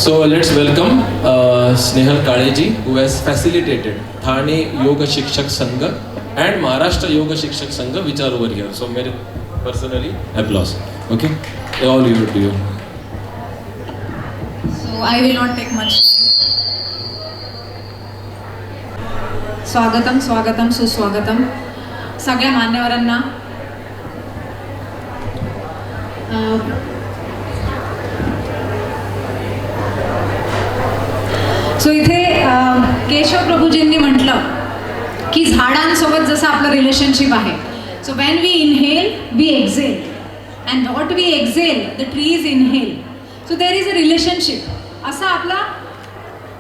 So let's welcome Snehal Kaleji, who has facilitated Thane Yoga Shikshak Sangha and Maharashtra Yoga Shikshak Sangha, which are over here. So, mere personally applause. Okay, all you to you. So I will not take much time. स्वागतम स्वागतम सुस्वागतम सगळ्या मान्यवरांना. So इथे केशव प्रभूजींनी म्हटलं की झाडांसोबत जसं आपलं रिलेशनशिप आहे. So when we inhale we exhale and what we exhale the trees inhale. So there is a relationship. असा आपला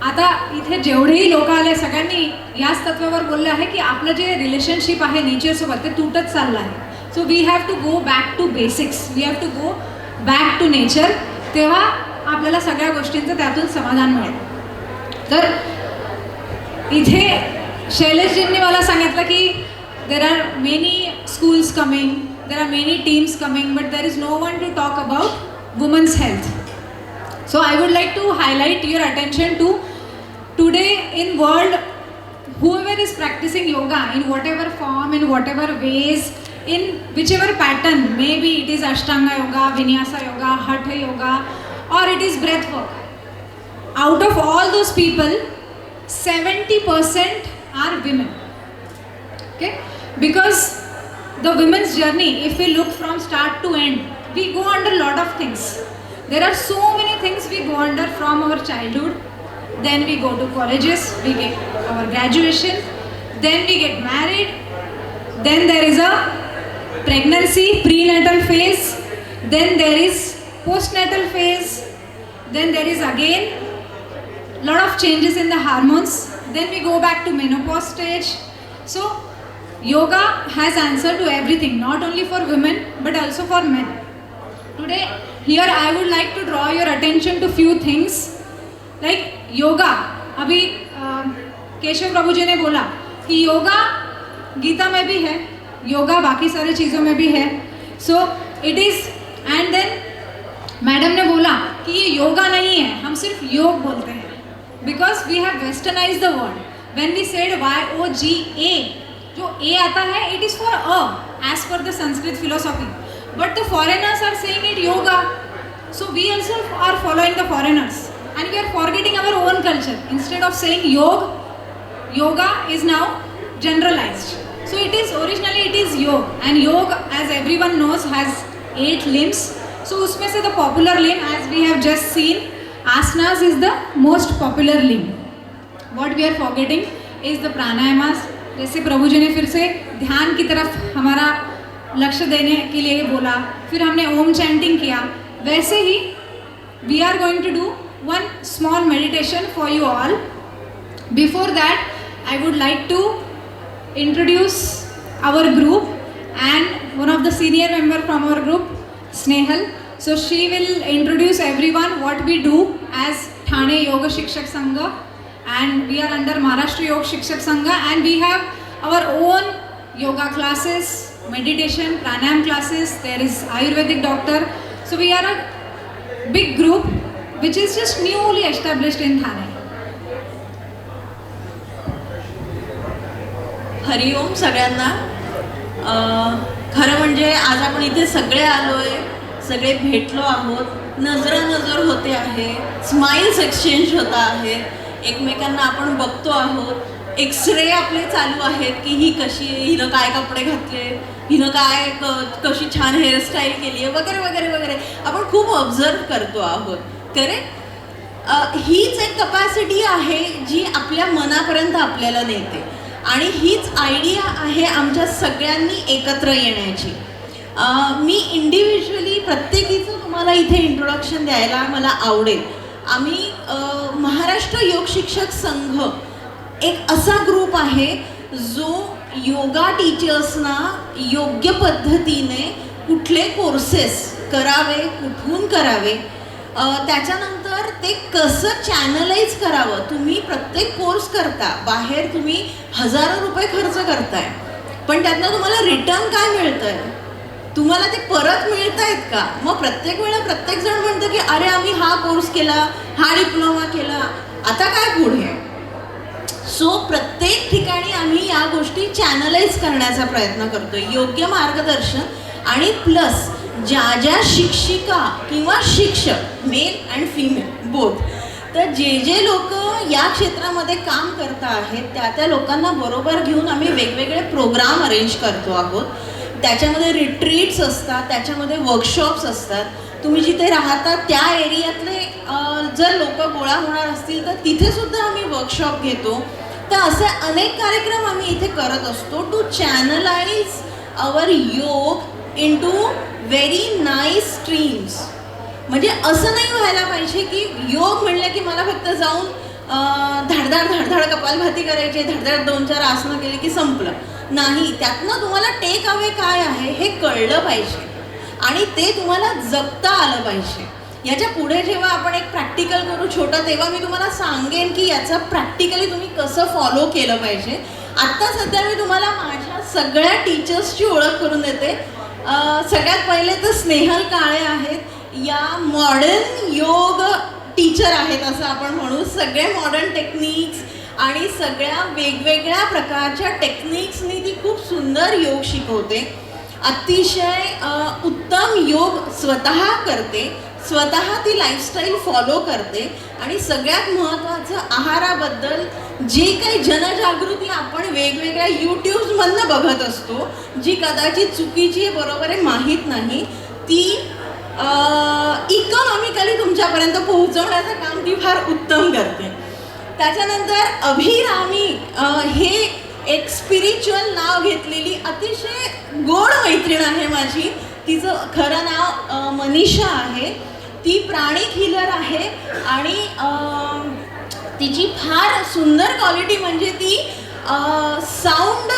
आता इथे जेवढेही लोक आले सगळ्यांनी याच तत्वावर बोलले आहे की आपलं जे रिलेशनशिप आहे नेचरसोबत ते तुटत चाललं आहे. So we have to go back to basics, we have to go back to nature. तेव्हा आपल्याला सगळ्या गोष्टींचं त्यातून समाधान मिळेल. तर इथे शैलेशजींनी मला सांगितलं की there are many schools coming, there are many teams coming, but there is no one to talk about women's health. So I would like to highlight your attention to today in world, whoever is practicing yoga in whatever form, in whatever ways, in whichever pattern, maybe it is Ashtanga yoga, Vinyasa yoga, Hatha yoga, or it is breath work. Out of all those people, 70% are women. Okay? Because the women's journey, if we look from start to end, we go under a lot of things. There are so many things we go under from our childhood. Then we go to colleges, we get our graduation, then we get married, then there is a pregnancy, prenatal phase, then there is postnatal phase, then there is again lot of changes in the hormones, then we go back to menopause stage. So yoga has answer to everything, not only for women but also for men. Today here I would like to draw your attention to few things like yoga. अभी केशव प्रभु जी ने बोला कि योगा गीता में भी है, योगा बाकी सारी चीज़ों में भी है. So it is, and then madam ने बोला कि ये योगा नहीं है, हम सिर्फ योग बोलते हैं because we have westernise the word. When we said YOGA, जो ए आता है it is for a as per the Sanskrit philosophy. But the foreigners are saying it yoga. So we also are following the foreigners and we are forgetting our own culture. Instead of saying yoga is now generalized. So it is originally it is yoga, and yoga, as everyone knows, has 8 limbs. So उसमें से the popular limb, as we have just seen, asanas is the most popular limb. What we are forgetting is the pranayamas. जैसे प्रभु जी ने फिर से ध्यान की तरफ हमारा लक्ष्य देने के लिए बोला, फिर हमने ओम चैंटिंग किया. वैसे ही we are going to do one small meditation for you all. Before that I would like to introduce our group and one of the senior member from our group, Snehal. So she will introduce everyone what we do as Thane Yoga Shikshak Sangha, and we are under Maharashtra Yoga Shikshak Sangha, and we have our own yoga classes, meditation, pranayam classes. There is Ayurvedic doctor. So we are a big group which is just newly established in Thane. हरिओम सगळ्यांना. खरं म्हणजे आज आपण इथे सगळे आलोय, सगळे भेटलो आहोत, नजरानजर होते आहे, स्माइल्स एक्सचेंज होता आहे, एकमेकांना आपण बघतो आहोत. एक्सरे आपले चालू आहेत की ही कशी आहे, हिनं काय कपडे घातले, हिनं काय कशी छान हेअरस्टाईल केली आहे, वगैरे वगैरे वगैरे आपण खूप ऑब्झर्व करतो आहोत. करेक्ट. हीच एक कपॅसिटी आहे जी आपल्या मनापर्यंत आपल्याला नेते, आणि हीच आयडिया आहे आमच्या सगळ्यांनी एकत्र येण्याची. मी इंडिव्हिज्युअली प्रत्येकीचं तुम्हाला इथे इंट्रोडक्शन द्यायला मला आवडेल. आम्ही महाराष्ट्र योग शिक्षक संघ एक असा ग्रुप आहे जो योगा टीचर्सना योग्य पद्धतीने कुठले कोर्सेस करावे, कुठून करावे, त्याच्यानंतर ते कसं चॅनलाइज करावं. तुम्ही प्रत्येक कोर्स करता, बाहेर तुम्ही हजारो रुपये खर्च करताय, पण त्यातनं तुम्हाला रिटर्न काय मिळतं आहे? तुम्हाला ते परत मिळत आहेत का? मग प्रत्येक वेळा प्रत्येक जण म्हणतं की अरे आम्ही हा कोर्स केला, हा डिप्लोमा केला, आता काय पुढे? सो प्रत्येक ठिकाणी आम्ही या गोष्टी चॅनलाइज करण्याचा प्रयत्न करतोय, योग्य मार्गदर्शन आणि प्लस ज्या ज्या शिक्षिका किंवा शिक्षक मेल अँड फिमेल बोथ, तर जे लोक या क्षेत्रामध्ये काम करत आहेत त्या लोकांना बरोबर घेऊन आम्ही वेगवेगळे प्रोग्राम अरेंज करतो आहोत. त्याच्यामध्ये रिट्रीट्स असतात, त्याच्यामध्ये वर्कशॉप्स असतात. तुम्ही जिथे राहता त्या एरियातले जर लोक गोळा होणार असतील तर तिथे सुद्धा आम्ही वर्कशॉप घेतो. तर असे अनेक कार्यक्रम आम्ही इथे करत असतो to channelise our yoga into very nice streams. म्हणजे असं नाही व्हायला पाहिजे की योग म्हणलं की मला फक्त जाऊन धडधड कपालभाती करायची, धडधड 2-4 आसनं केली की संपलं. नाही, त्यातनं तुम्हाला टेक अवे काय आहे हे कळलं पाहिजे आणि ते तुम्हाला जगता आलं पाहिजे. याच्या पुढे जेव्हा आपण एक प्रॅक्टिकल करू छोटं, तेव्हा मी तुम्हाला सांगेन की याचं प्रॅक्टिकली तुम्ही कसं फॉलो केलं पाहिजे. आत्ता सध्या मी तुम्हाला माझ्या सगळ्या टीचर्सची ओळख करून देते. सगळ्यात पहिले तर स्नेहल काळे आहेत. या मॉडर्न योग टीचर आहेत असं आपण म्हणू. सगळे मॉडर्न टेक्निक्स आणि सगळ्या वेगवेगळ्या प्रकारच्या टेक्निक्सनी ती खूप सुंदर योग शिकवते. अतिशय उत्तम योग स्वतः करते, स्वतः ती लाईफस्टाईल फॉलो करते आणि सगळ्यात महत्त्वाचं आहाराबद्दल जे काही जनजागृती आपण वेगवेगळ्या यूट्यूब्समधनं बघत असतो, जी कदाचित चुकीची आहे, बरोबर आहे, माहीत नाही, ती इकॉनॉमिकली तुमच्यापर्यंत पोहोचवण्याचं काम ती फार उत्तम करते. त्याच्यानंतर अभिरामी हे एक स्पिरिच्युअल नाव घेतलेली अतिशय गोड मैत्रीण आहे माझी. तिचं खरं नाव मनीषा आहे. ती प्राणिक हिलर आहे आणि तिची फार सुंदर क्वालिटी म्हणजे ती साऊंड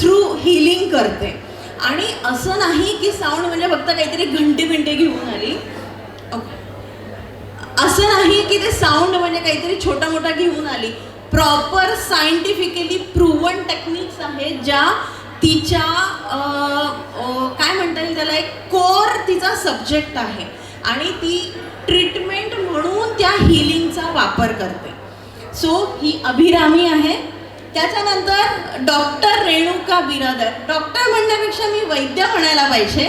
थ्रू हिलिंग करते. आणि असं नाही की साऊंड म्हणजे फक्त काहीतरी घंटे घेऊन आली, ओके, असं नाही की ते साऊंड म्हणजे काहीतरी छोटा मोठा घेऊन आली. प्रॉपर सायंटिफिकली प्रूव्हन टेक्निक्स आहेत ज्या तिच्या काय म्हणता येईल त्याला, एक कोर तिचा सब्जेक्ट आहे आणि ती ट्रीटमेंट म्हणून त्या हिलिंगचा वापर करते. सो ही अभिरामी आहे. त्याच्यानंतर डॉक्टर रेणुका बिरादर. डॉक्टर म्हणण्यापेक्षा मी वैद्य म्हणायला पाहिजे,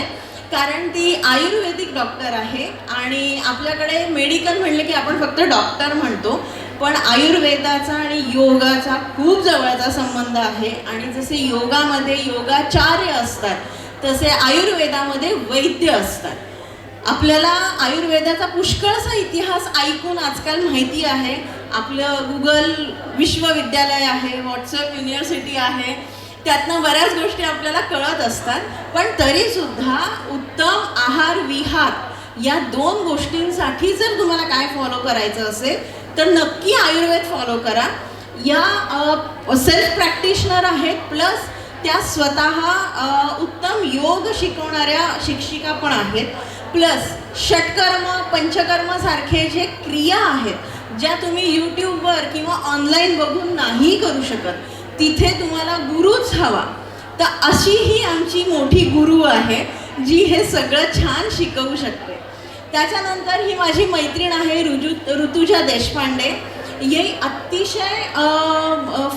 कारण ती आयुर्वेदिक डॉक्टर आहे आणि आपल्याकडे मेडिकल म्हणले की आपण फक्त डॉक्टर म्हणतो, पण आयुर्वेदाचा आणि योगाचा खूप जवळचा संबंध आहे. आणि जसे योगामध्ये योगाचार्य असतात तसे आयुर्वेदामध्ये वैद्य असतात. आपल्याला आयुर्वेदाचा पुष्कळसा इतिहास ऐकून आजकाल माहिती आहे. आपलं गुगल विश्वविद्यालय आहे, व्हॉट्सअप युनिव्हर्सिटी आहे, त्यातनं बऱ्याच गोष्टी आपल्याला कळत असतात. पण तरीसुद्धा उत्तम आहार विहार या 2 गोष्टींसाठी जर तुम्हाला काय फॉलो करायचं असेल तर नक्की आयुर्वेद फॉलो करा. या सेल्फ प्रॅक्टिशनर आहेत, प्लस त्या स्वतः उत्तम योग शिकवणाऱ्या शिक्षिका पण आहेत. प्लस षटकर्म पंचकर्म सारखे जे क्रिया आहेत ज्या तुम्ही यूट्यूबवर किंवा ऑनलाईन बघून नाही करू शकत, तिथे तुम्हाला गुरुच हवा. तर अशी ही आमची मोठी गुरु आहे जी हे सगळं छान शिकवू शकते. त्याच्यानंतर ही माझी मैत्रीण आहे ऋतुजा देशपांडे. ही अतिशय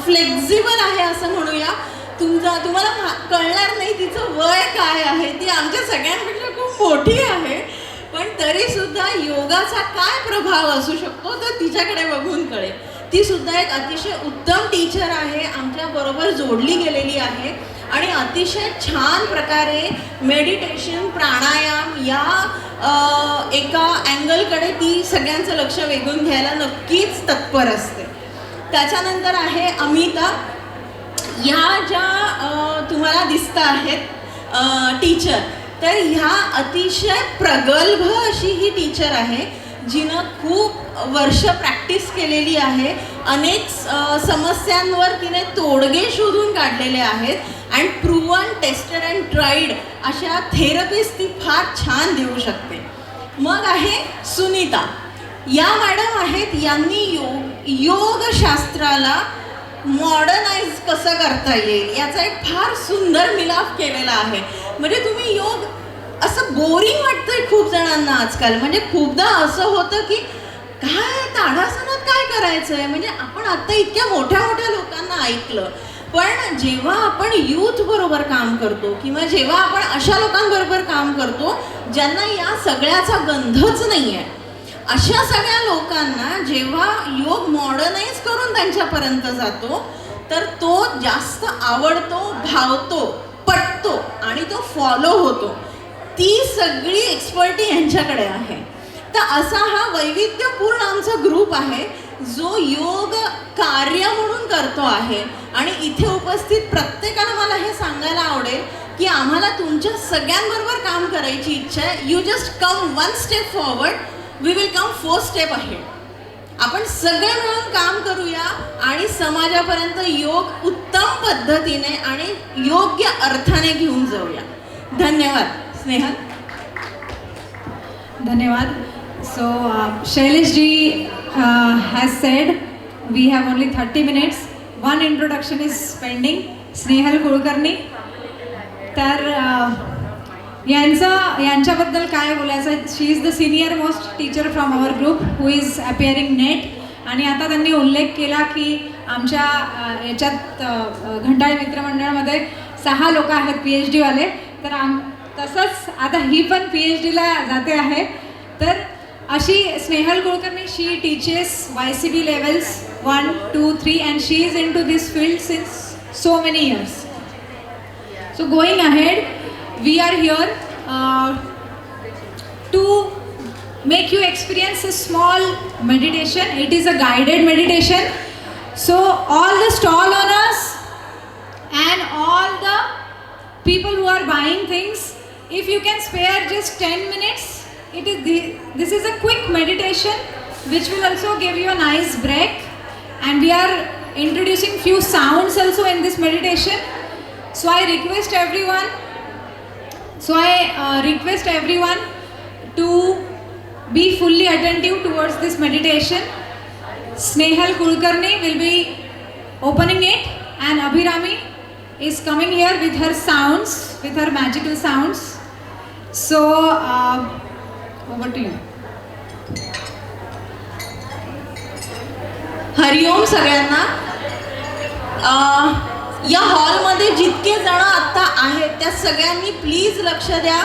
फ्लेक्झिबल आहे असं म्हणूया. तुम्हाला कळणार नाही तिचं वय काय आहे. ती आमच्या सगळ्यांपेक्षा खूप मोठी आहे, पण तरीसुद्धा योगाचा काय प्रभाव असू शकतो तर तिच्याकडे बघून कळेल. ती सुद्धा एक अतिशय उत्तम टीचर आहे, आमच्याबरोबर जोडली गेलेली आहे आणि अतिशय छान प्रकारे मेडिटेशन प्राणायाम या एका अँगलकडे ती सगळ्यांचं लक्ष वेधून घ्यायला नक्कीच तत्पर असते. त्याच्यानंतर आहे अमिता. ह्या ज्या तुम्हाला दिसत आहेत टीचर, तर ह्या अतिशय प्रगल्भ अशी ही टीचर आहे जिनं खूप वर्ष प्रॅक्टिस केलेली आहे. अनेक समस्यांवर तिने तोडगे शोधून काढलेले आहेत and proven tested and tried अशा थेरपीज ती फार छान देऊ शकते. मग आहे सुनीता. या मॅडम आहेत, यांनी योगशास्त्राला मॉडर्नाइज कसं करता येईल याचा एक फार सुंदर मिलाफ केलेला आहे. म्हणजे तुम्ही योग असं बोरिंग वाटतंय खूप जणांना आजकाल. म्हणजे खूपदा असं होतं की काय ताडासनात काय करायचंय, म्हणजे आपण आता इतक्या मोठ्या मोठ्या लोकांना ऐकलं, पण जेव्हा आपण यूथ बरोबर काम करतो किंवा जेव्हा आपण अशा लोकांबरोबर काम करतो ज्यांना या सगळ्याचा गंधच नाही आहे, अशा सगळ्या लोकांना जेव्हा योग मॉडर्नाइज करून त्यांच्यापर्यंत जातो तर तो जास्त आवडतो, भावतो, पटतो आणि तो फॉलो होतो. ती सगळी एक्सपर्टी यांच्याकडे आहे. तर असा हा वैविध्यपूर्ण आमचा ग्रुप आहे जो योग कार्य म्हणून करतो आहे. आणि इथे उपस्थित प्रत्येकाला मला हे सांगायला आवडेल की आम्हाला तुमच्या सगळ्यांबरोबर काम करायची इच्छा आहे. You just come 1 step forward, we will come 4 step ahead. आपण सगळे मिळून काम करूया आणि समाजापर्यंत योग उत्तम पद्धतीने आणि योग्य अर्थाने घेऊन जाऊया. धन्यवाद. स्नेहल. धन्यवाद. So Shailesh ji has said we have only 30 minutes. One introduction is pending. Snehal Kulkarni. तर यांच्याबद्दल काय बोलायचं. She is the senior most teacher from our group who is appearing NET. आणि आता त्यांनी उल्लेख केला की आमच्या याच्यात घंटाळे मित्रमंडळामध्ये 6 लोक आहेत PhD वाले. तर तसंच आता ही पण PhDला जाते आहे. तर अशी स्नेहल कुलकर्णी, शी teaches YCB levels 1, 2, 3 and she is into this field since so many years. So going ahead, we are here to make you experience a small meditation. It is a guided meditation. So all the stall owners and all the people who are buying things, if you can spare just 10 minutes, this is a quick meditation which will also give you a nice break, and we are introducing few sounds also in this meditation. So I request everyone to be fully attentive towards this meditation. Snehal Kulkarni will be opening it and Abhirami is coming here with her sounds, with her magical sounds. So over to you. हरिओम सगळ्यांना. या हॉलमध्ये जितके जण आता आहेत त्या सगळ्यांनी please लक्ष द्या.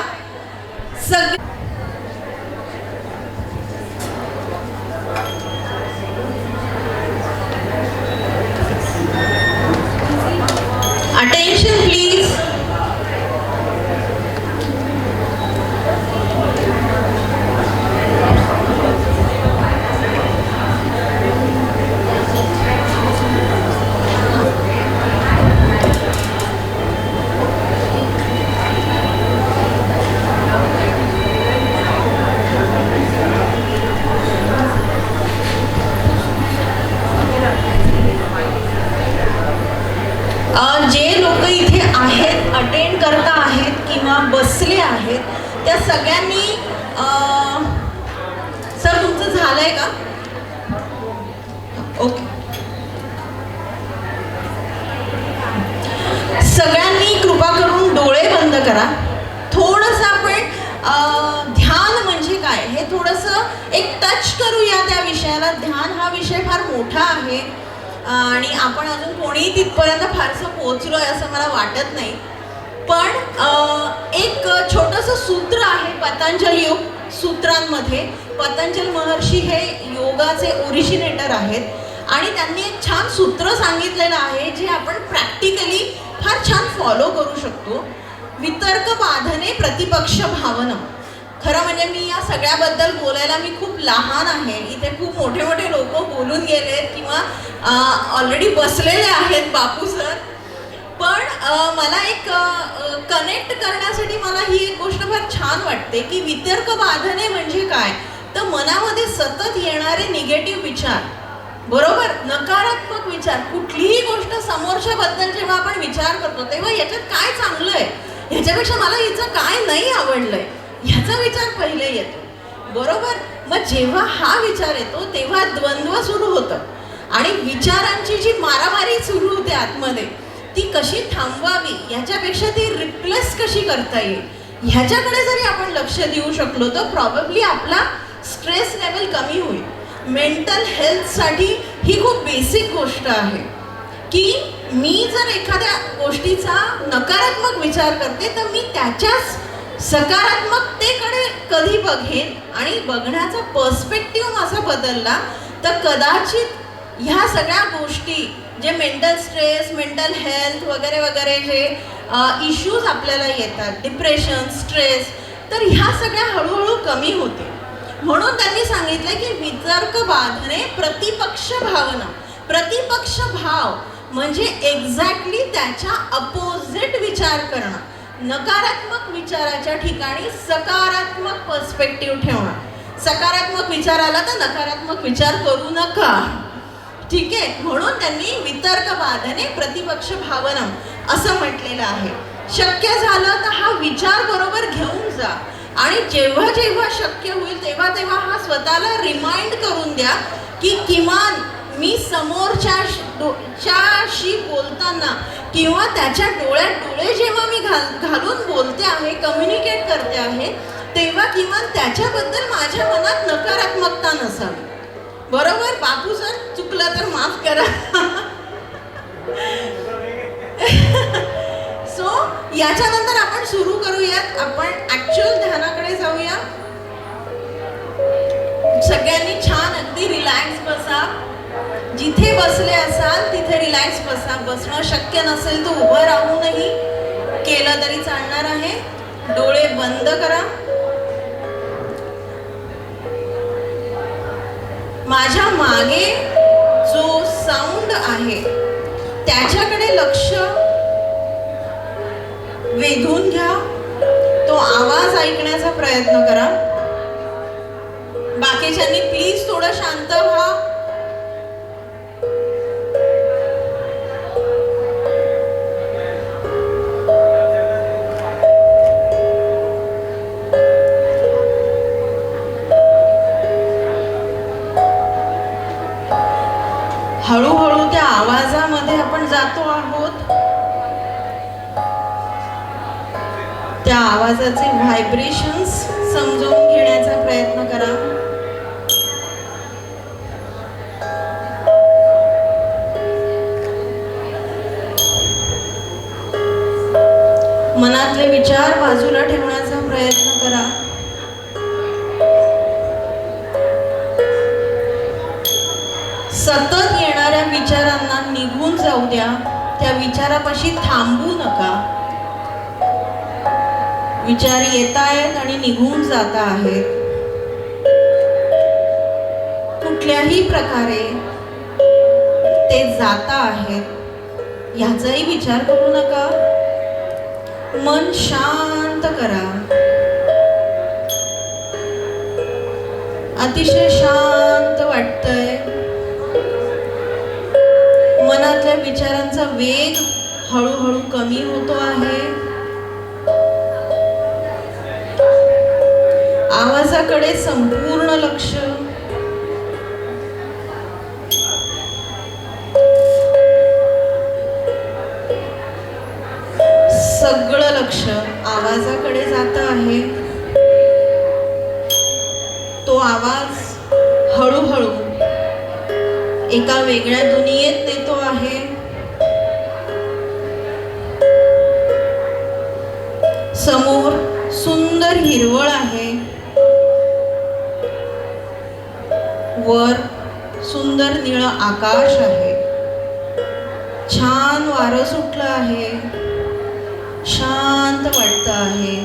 Attention please. जे लोक इथे आहेत, अटेंड करता आहेत किंवा बसले आहेत, त्या सगळ्यांनी सर तुमचं झालंय का? ओके. सगळ्यांनी कृपा करून डोळे बंद करा. थोडंसं आपण ध्यान म्हणजे काय हे थोडंसं एक टच करूया त्या विषयाला. ध्यान हा विषय फार मोठा आहे आणि आपण अजून कोणीही तिथपर्यंत फारसं पोहोचलोय असं मला वाटत नाही. पण एक छोटंसं सूत्र आहे पतंजल योग सूत्रांमध्ये. पतंजल महर्षी हे योगाचे ओरिजिनेटर आहेत आणि त्यांनी एक छान सूत्र सांगितलेलं आहे जे आपण प्रॅक्टिकली फार छान फॉलो करू शकतो. वितर्क बाधने प्रतिपक्ष भावना. खरं म्हणजे मी या सगळ्याबद्दल बोलायला मी खूप लहान आहे. इथे खूप मोठे मोठे लोक बोलून गेलेत किंवा ऑलरेडी बसलेले आहेत, बापू सर. पण मला एक कनेक्ट करण्यासाठी मला ही एक गोष्ट फार छान वाटते की वितर्क बाधने म्हणजे काय, तर मनामध्ये सतत येणारे निगेटिव्ह विचार, बरोबर, नकारात्मक विचार. कुठलीही गोष्ट समोरच्याबद्दल जेव्हा आपण विचार करतो तेव्हा याच्यात काय चांगलं आहे, ह्याच्यापेक्षा मला हिचं काय नाही आवडलंय, ह्याचा विचार पहिले येतो, बरोबर. मग जेव्हा हा विचार येतो तेव्हा द्वंद्व सुरू होतं आणि विचारांची जी मारामारी सुरू होते आतमध्ये ती कशी थांबवावी, याच्यापेक्षा ती रिप्लेस कशी करता येईल ह्याच्याकडे जरी आपण लक्ष देऊ शकलो तर प्रॉबेबली आपला स्ट्रेस लेवल कमी होईल. मेंटल हेल्थसाठी ही खूप बेसिक गोष्ट आहे की मी जर एखाद्या गोष्टीचा नकारात्मक विचार करते तर मी त्याच्याच सकारात्मकतेकडे कधी बघेन आणि बघण्याचा पर्स्पेक्टिव्ह माझा बदलला तर कदाचित ह्या सगळ्या गोष्टी जे मेंटल स्ट्रेस, मेंटल हेल्थ वगैरे वगैरे जे इश्यूज आपल्याला येतात, डिप्रेशन, स्ट्रेस, तर ह्या सगळ्या हळूहळू कमी होते. म्हणून त्यांनी सांगितलं की वितर्क बाधने प्रतिपक्ष भावना. प्रतिपक्ष भाव म्हणजे एक्झॅक्टली त्याच्या अपोजिट विचार करणं. नकारात्मक विचाराच्या ठिकाणी सकारात्मक पर्स्पेक्टिव्ह ठेवणं. सकारात्मक विचार आला तर नकारात्मक विचार करू नका. ठीक आहे, म्हणून त्यांनी वितर्क बाधने प्रतिपक्ष भावना असं म्हटलेलं आहे. शक्य झालं तर हा विचार बरोबर घेऊन जा आणि जेव्हा जेव्हा शक्य होईल तेव्हा तेव्हा हा स्वतःला रिमाइंड करून द्या की किमान मी समोरच्याशी बोलताना किंवा त्याच्या डोळ्यात डोळे जेव्हा मी घालून बोलते आहे, कम्युनिकेट करते आहे, तेव्हा किमान त्याच्याबद्दल माझ्या मनात नकारात्मकता नसावी. बरोबर? बापू सर चुकलं तर माफ करा. सो याच्यानंतर आपण सुरू करूयात. आपण ऍक्च्युअल ध्यानाकडे जाऊया. सगळ्यांनी छान अगदी रिलॅक्स बसा. जिथे बसले असाल तिथे रिलॅक्स बसा. बसणं शक्य नसेल तर उभं राहूनही केलं तरी चालणार आहे. डोळे बंद करा. माझ्या मागे जो साऊंड आहे त्याच्याकडे लक्ष वेधून घ्या. तो आवाज ऐकण्याचा प्रयत्न करा. बाकीच्यांनी प्लीज थोडं शांत व्हा. हळूहळू त्या आवाजामध्ये आपण जातो आहोत. त्या आवाजाचे व्हायब्रेशन्स समजून घेण्याचा प्रयत्न करा. मनातले विचार बाजूला ठेवण्याचा प्रयत्न करा. सतत येणाऱ्या विचारांना निघून जाऊ द्या. त्या विचारापाशी थांबू नका. विचार येत आहेत आणि निघून जात आहेत. कुठल्याही प्रकारे ते जात आहेत ह्याचाही विचार करू नका. मन शांत करा. अतिशय शांत वाटतंय. मनातल्या विचारांचा वेग हळूहळू कमी होतो आहे. आवाजाकडे संपूर्ण लक्ष. सगळं लक्ष आवाजाकडे जात आहे. तो आवाज हळूहळू एका वेगळ्या दुनियेत नेतो आहे. समोर सुंदर हिरवळ आहे. वर सुंदर निळं आकाश आहे. छान वारं सुटलं आहे. शांत वाटतं आहे.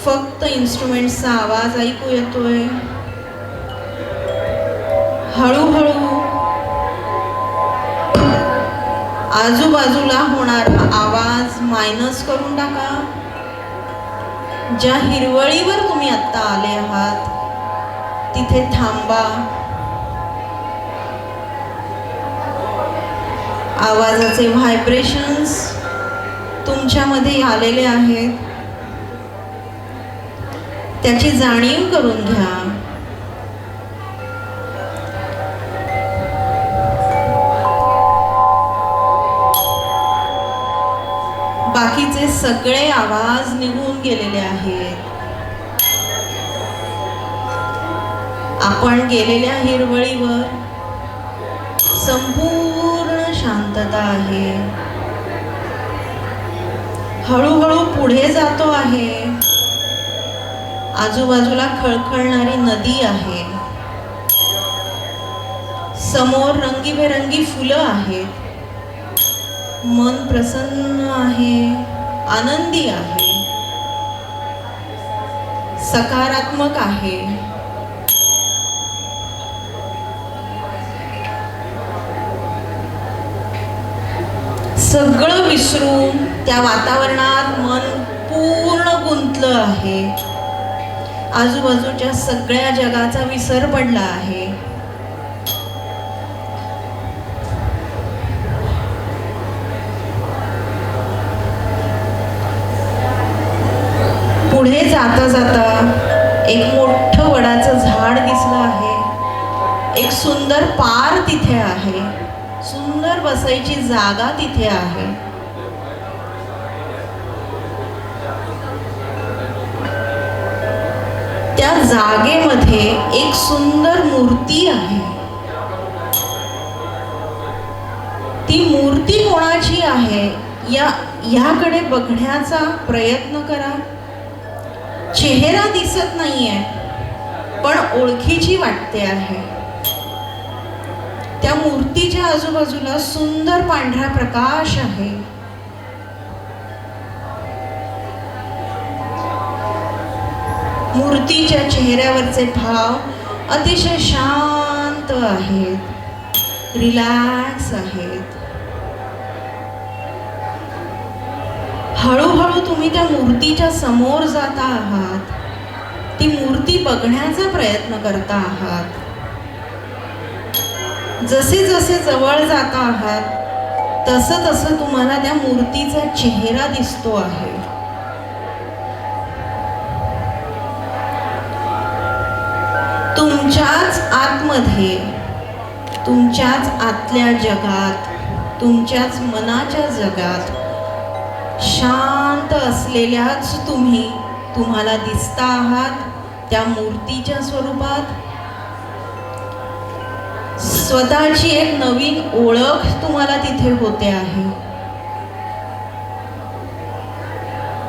फक्त इन्स्ट्रुमेंट्सचा आवाज ऐकू येतोय. हळूहळू आजूबाजूला होणारा आवाज मायनस करून टाका. ज्या हिरवळीवर तुम्ही आत्ता आले आहात तिथे थांबा. आवाजाचे व्हायब्रेशन्स तुमच्यामध्ये आलेले आहेत. त्याची जाणीव करून घ्या. बाकीचे सगळे आवाज निघून गेलेले आहेत. आपण गेलेल्या हिरवळीवर संपूर्ण शांतता आहे. हळूहळू पुढे जातो आहे. आजूबाजूला खळखळणारी नदी आहे. समोर रंगीबेरंगी फुलं आहेत. मन प्रसन्न आहे, आनंदी आहे, सकारात्मक आहे. सगळं विसरून त्या वातावरणात मन पूर्ण गुंतलं आहे. आजूबाजूच्या सगळ्या जगाचा विसर पडला आहे. पुढे जाता जाता एक मोठं वडाचं झाड दिसलं आहे. एक सुंदर पार तिथे आहे. सुंदर बसायची जागा तिथे आहे. त्या जागेमध्ये एक सुंदर मूर्ती आहे. ती मूर्ती कोणाची आहे याकडे बघण्याचा प्रयत्न करा. चेहरा दिसत नाहीये, पण ओळखीची वाटते आहे. त्या मूर्तीच्या आजूबाजूला सुंदर पांढरा प्रकाश आहे. मूर्तीच्या चेहऱ्यावरचे भाव अतिशय शांत आहेत, रिलॅक्स आहेत. हळूहळू तुम्ही त्या मूर्तीच्या समोर जाता आहात. ती मूर्ती बघण्याचा प्रयत्न करता आहात. जसे जसे जवळ जाता आहात तसं तसं तुम्हाला त्या मूर्तीचा चेहरा दिसतो आहे. तुमच्याच आतमध्ये, तुमच्याच आतल्या जगात, तुमच्याच मनाच्या जगात शांत असलेल्याच तुम्हाला दिसता आहात त्या मूर्तीच्या स्वरूपात. स्वतःची एक नवीन ओळख तुम्हाला तिथे होते आहे.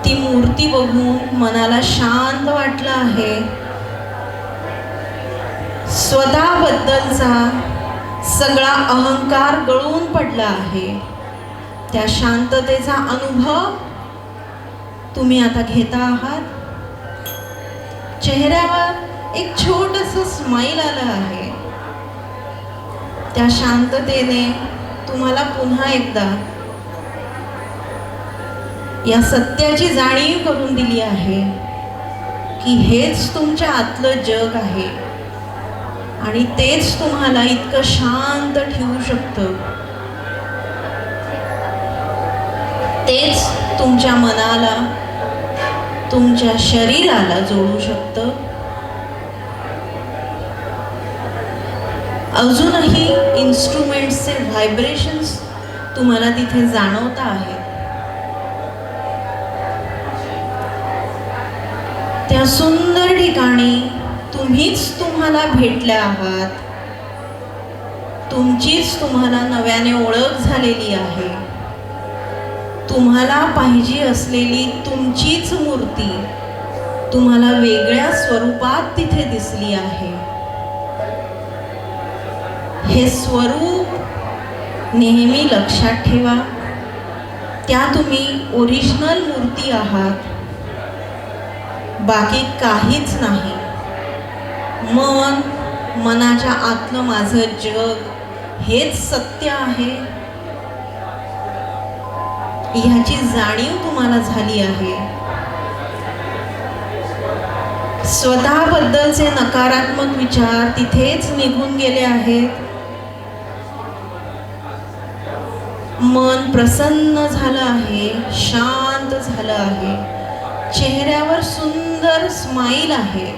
ती मूर्ती बघून मनाला शांत वाटलं आहे. स्वतःबद्दलचा सगळा अहंकार गळून पडला आहे. त्या शांततेचा अनुभव तुम्ही आता घेता आहात. चेहऱ्यावर एक छोटंसं स्माईल आलं आहे. त्या शांततेने तुम्हाला पुन्हा एकदा या सत्याची जाणीव करून दिली आहे की हेच तुमच्या आतलं जग आहे आणि तेच तुम्हाला इतकं शांत ठेवू शकतं. तेच तुमच्या मनाला, तुमच्या शरीराला जोडू शकतं. अजूनही इन्स्ट्रुमेंट्सचे व्हायब्रेशन्स तुम्हाला तिथे जाणवता आहेत. त्या सुंदर ठिकाणी तुम्हीच तुम्हाला भेटल्या आहात. तुमचीच तुम्हाला नव्याने ओळख झालेली आहे. तुम्हाला पाहिजे असलेली तुमचीच मूर्ती तुम्हाला वेगळ्या स्वरूपात तिथे दिसली आहे. हे स्वरूप नेहमी लक्षात ठेवा. त्या तुम्ही ओरिजिनल मूर्ती आहात, बाकी काहीच नाही. मन, मनाच्या आतलं माझं जग हेच सत्य आहे ह्याची जाणीव तुम्हाला झाली आहे. स्वतःबद्दलचे नकारात्मक विचार तिथेच निघून गेले आहेत. मन प्रसन्न झालं आहे, शांत झालं आहे. चेहऱ्यावर सुंदर स्माईल आहे.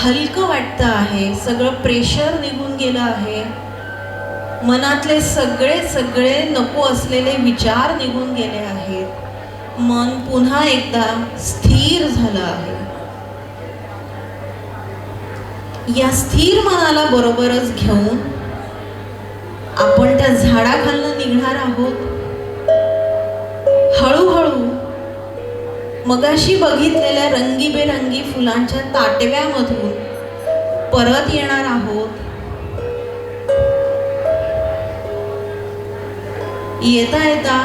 हलकं वाटतं आहे. सगळं प्रेशर निघून गेलं आहे. मनातले सगळे नको असलेले विचार निघून गेले आहेत. मन पुन्हा एकदा स्थिर झालं आहे. या स्थिर मनाला बरोबरच घेऊन आपण त्या झाडाखालनं निघणार आहोत. हळूहळू मगाशी बघितलेल्या रंगीबेरंगी फुलांच्या ताटव्यामधून परत येणार आहोत. येता येता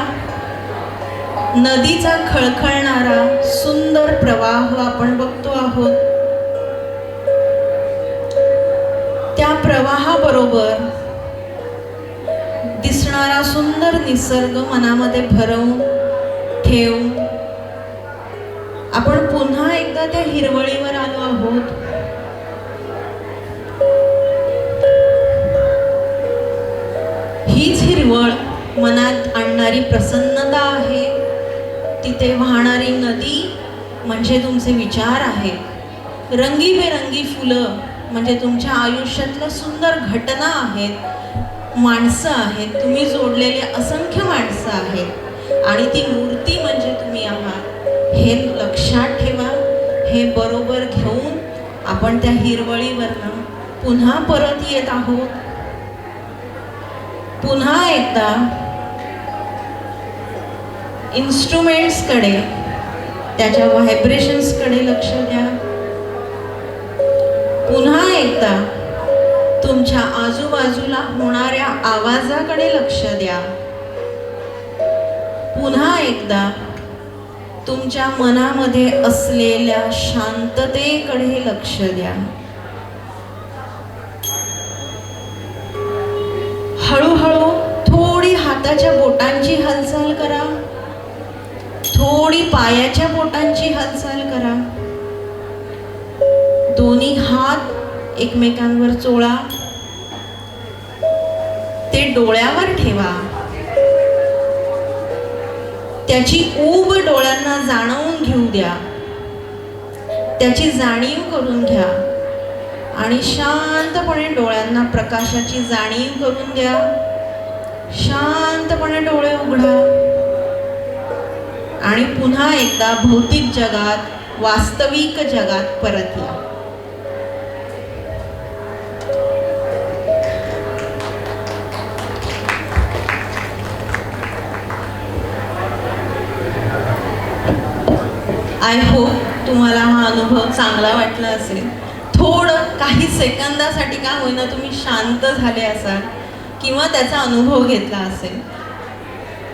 नदीचा खळखळणारा सुंदर प्रवाह आपण बघतो आहोत. त्या प्रवाहाबरोबर दिसणारा सुंदर निसर्ग मनामध्ये भरवून ठेवून आपण पुन्हा एकदा त्या हिरवळीवर आलो आहोत. हीच हिरवळ मनात आणणारी प्रसन्नता आहे. तिथे वाहणारी नदी म्हणजे तुमचे विचार आहेत. रंगीबेरंगी फुलं म्हणजे तुमच्या आयुष्यातल्या सुंदर घटना आहेत, माणसं आहेत, तुम्ही जोडलेले असंख्य माणसं आहेत आणि ती मूर्ती म्हणजे तुम्ही आहात. हे लक्षात ठेवा. हे बरोबर घेऊन आपण त्या हिरवळीवरनं पुन्हा परत येत आहोत. पुन्हा एकदा इन्स्ट्रुमेंट्सकडे, त्याच्या व्हायब्रेशन्सकडे लक्ष द्या. पुन्हा एकदा तुमच्या आजूबाजूला होणाऱ्या आवाजाकडे लक्ष द्या. पुन्हा एकदा तुमच्या मनामध्ये असलेल्या शांततेकडे लक्ष द्या. हळूहळू थोडी हाताच्या बोटांची हालचाल करा, थोडी पायाच्या बोटांची हालचाल करा. दोन्ही हात एकमेकांवर चोळा. ते डोळ्यावर ठेवा. त्याची ऊब डोळ्यांना जाणवून घेऊ द्या. त्याची जाणीव करून घ्या आणि शांतपणे डोळ्यांना प्रकाशाची जाणीव करून द्या. शांतपणे डोळे उघडा आणि पुन्हा एकदा भौतिक जगात, वास्तविक जगात परत या. आय होप तुम्हाला हा अनुभव चांगला वाटला असेल. थोडं काही सेकंदासाठी का होईना तुम्ही शांत झाले असाल किंवा त्याचा अनुभव घेतला असेल.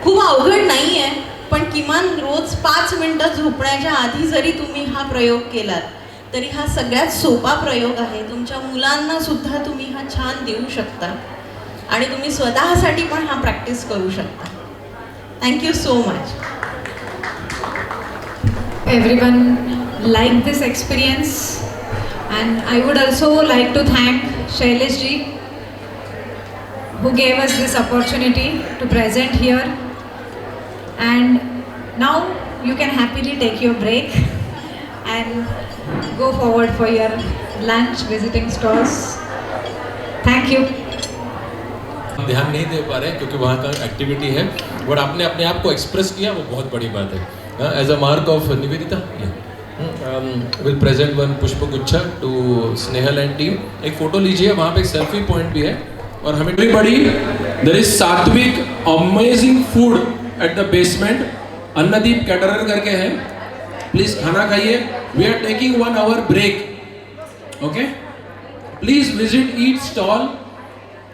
खूप अवघड नाही आहे, पण किमान रोज 5 मिनिटं झोपण्याच्या आधी जरी तुम्ही हा प्रयोग केलात तरी हा सगळ्यात सोपा प्रयोग आहे. तुमच्या मुलांना सुद्धा तुम्ही हा छान देऊ शकता आणि तुम्ही स्वतःसाठी पण हा प्रॅक्टिस करू शकता. Thank you so much. Everyone liked this experience, and I would also like to thank Shailesh ji who gave us this opportunity to present here. And now you can happily take your break and go forward for your lunch, visiting stores. Thank you. ध्यान नहीं दे पा रहे क्योंकि वहाँ का activity है, but आपने अपने आप को एक्सप्रेस किया, वो बहुत बड़ी बात है. As a mark of Nivedita, we'll present one पुष्पगुच्छा to Snehal and team. एक फोटो लीजिए, वहाँ पे एक सेल्फी पॉइंट भी है. और हमें everybody, there is सात्विक amazing food at the basement. Annadeep caterer करके है, प्लीज खाना खाइए. We are taking 1 hour break. Okay? Please visit each stall.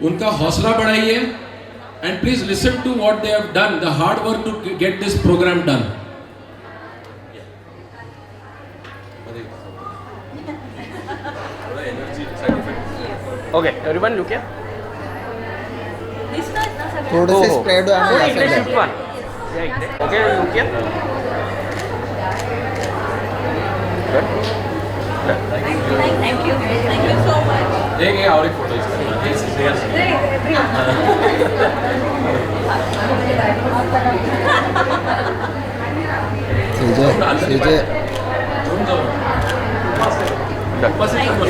उनका हौसला बढ़ाइए and please listen to what they have done, the hard work to get this program done. Okay, everyone look here. थोडेसे spread हो इकडे shift one या इकडे. Okay look here. Good. Thank you so much. एक और एक photo इसका. This is real. Shrijay बस इतना बोल.